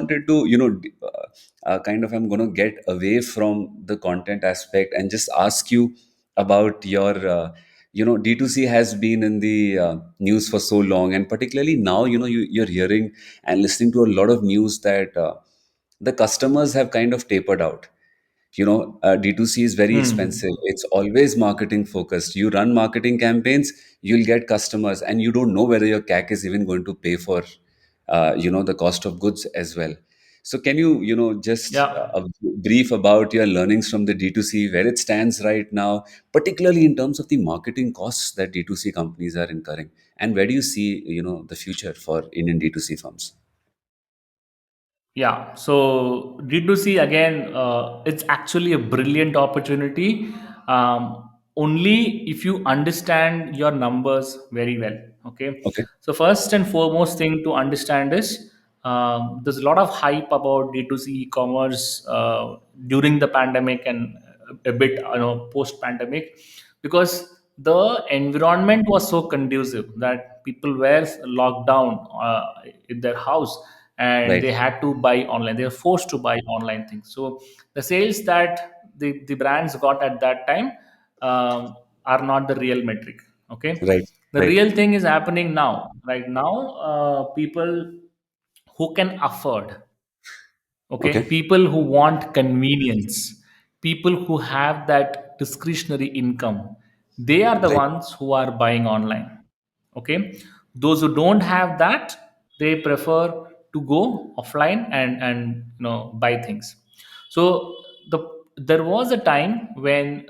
wanted to, kind of, I'm going to get away from the content aspect and just ask you about your, D2C has been in the news for so long, and particularly now, you're hearing and listening to a lot of news that the customers have kind of tapered out. D2C is very Hmm. expensive. It's always marketing focused. You run marketing campaigns, you'll get customers, and you don't know whether your CAC is even going to pay for the cost of goods as well. So can you, just Yeah. a brief about your learnings from the D2C, where it stands right now, particularly in terms of the marketing costs that D2C companies are incurring, and where do you see, the future for Indian D2C firms? Yeah, so D2C again, it's actually a brilliant opportunity. Only if you understand your numbers very well. Okay, Okay. so first and foremost thing to understand is there's a lot of hype about D2C e-commerce during the pandemic and a bit post pandemic, because the environment was so conducive that people were locked down in their house, and Right. they had to buy online. They were forced to buy online things. So the sales that the brands got at that time are not the real metric. Okay, Right. the Right. real thing is happening now. Right now, people who can afford, okay, Okay. people who want convenience, people who have that discretionary income, they are the Right. ones who are buying online. Okay, those who don't have that, they prefer to go offline and buy things. So the there was a time when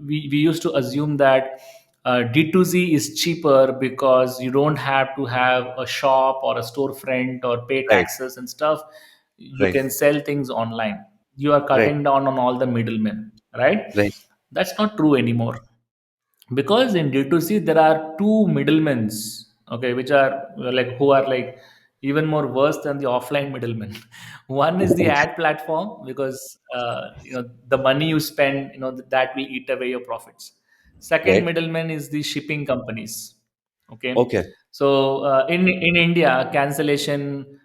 we used to assume that D2C is cheaper because you don't have to have a shop or a storefront or pay Right. taxes and stuff. You Right. can sell things online. You are Right. cutting down on all the middlemen, right? Right. That's not true anymore, because in D2C there are two middlemen, okay, which are like who are like even more worse than the offline middlemen. One is the ad platform, because the money you spend, that will eat away your profits. Second Right. middleman is the shipping companies. Okay, Okay. so in India, cancellation,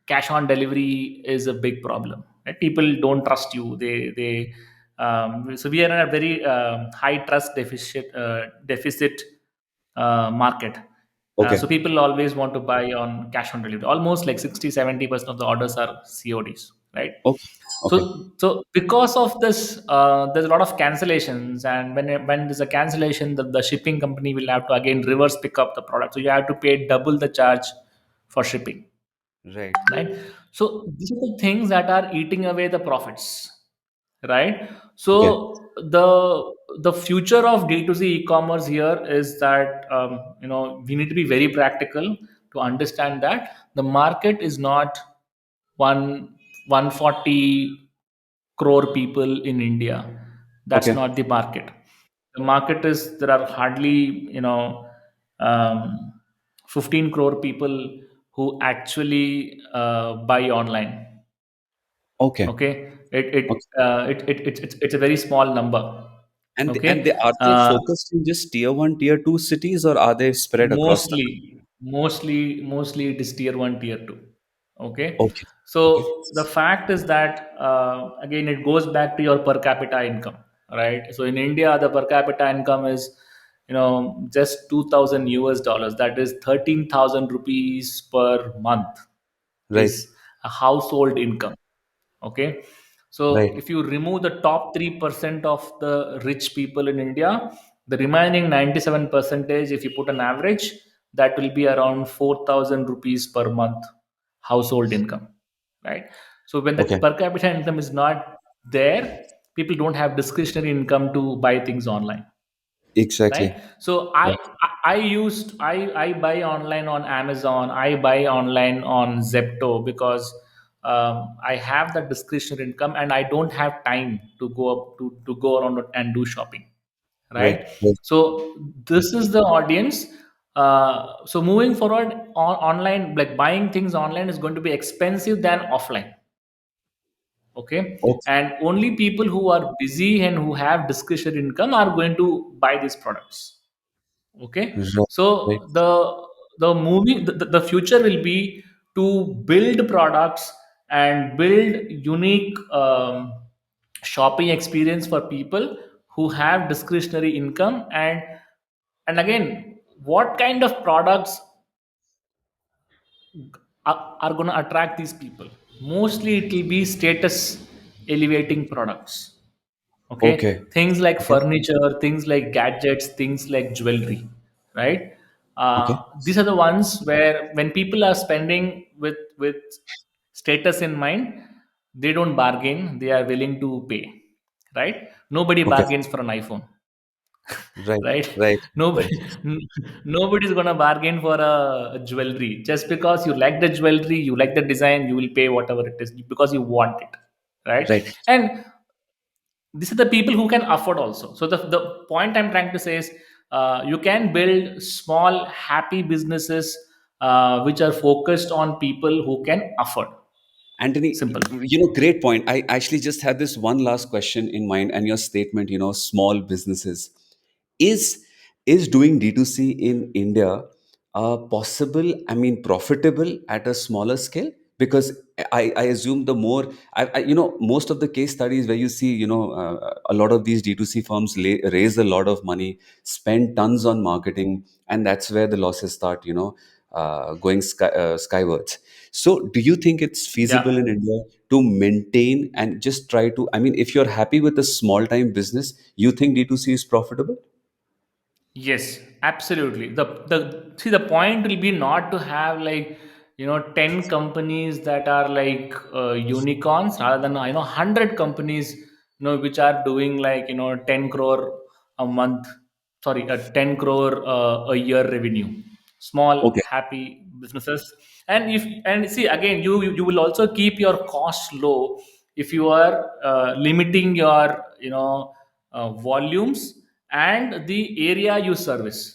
cash on delivery is a big problem. Right? People don't trust you. So we are in a very high trust deficit market. So Okay. people always want to buy on cash on delivery. Almost like 60-70% of the orders are CODs, right? Okay. Okay. So because of this, there's a lot of cancellations, and when there's a cancellation, the shipping company will have to again reverse pick up the product. So you have to pay double the charge for shipping, Right. right? So these are the things that are eating away the profits, right? Okay. So the future of D2C e-commerce here is that we need to be very practical to understand that the market is not one 140 crore people in India. That's Okay. not the market. The market is, there are hardly, um, 15 crore people who actually buy online. Okay. Okay, Okay. it's a very small number. And Okay, they focused in just tier one, tier two cities, or are they spread across the country? mostly it is tier 1, tier 2. Okay, Okay. Okay. so the fact is that again it goes back to your per capita income, right? So in India the per capita income is just 2000 US dollars, that is 13,000 rupees per month, Right. is a household income. Okay, so Right. if you remove the top 3% of the rich people in India, the remaining 97 percentage, if you put an average, that will be around 4,000 rupees per month household income, right? So when the Okay. per capita income is not there, people don't have discretionary income to buy things online, Exactly. right? So I buy online on Amazon, I buy online on Zepto, because I have that discretionary income and I don't have time to go up to go around and do shopping, Right. right? Right. So this is the audience. So moving forward, online, like buying things online is going to be expensive than offline. Okay, Okay. and only people who are busy and who have discretionary income are going to buy these products. Okay, Right. Right. so the future will be to build products and build unique shopping experience for people who have discretionary income. And again, what kind of products are going to attract these people? Mostly it will be status elevating products. Okay, Okay. things like Okay. furniture, things like gadgets, things like jewelry, right? Okay. These are the ones where when people are spending with status in mind, they don't bargain, they are willing to pay, right? Nobody Okay. bargains for an iPhone, Right. right? Right. Nobody, Right. nobody's gonna bargain for a jewelry. Just because you like the jewelry, you like the design, you will pay whatever it is because you want it, right? Right. And these are the people who can afford also. So the point I'm trying to say is, you can build small happy businesses which are focused on people who can afford. Anthony, Simple. great point. I actually just had this one last question in mind, and your statement, small businesses. Is is doing D2C in India possible? I mean, profitable at a smaller scale? Because I assume the more most of the case studies where you see a lot of these D2C firms raise a lot of money, spend tons on marketing, and that's where the losses start going skywards. So, do you think it's feasible Yeah. in India to maintain and just try to? I mean, if you're happy with a small time business, you think D2C is profitable? Yes, absolutely. The point will be not to have like 10 companies that are like unicorns, rather than 100 companies which are doing like 10 crore a month, sorry, 10 crore a year revenue. Small Okay. happy businesses. And see, again, you will also keep your costs low if you are limiting your volumes and the area you service.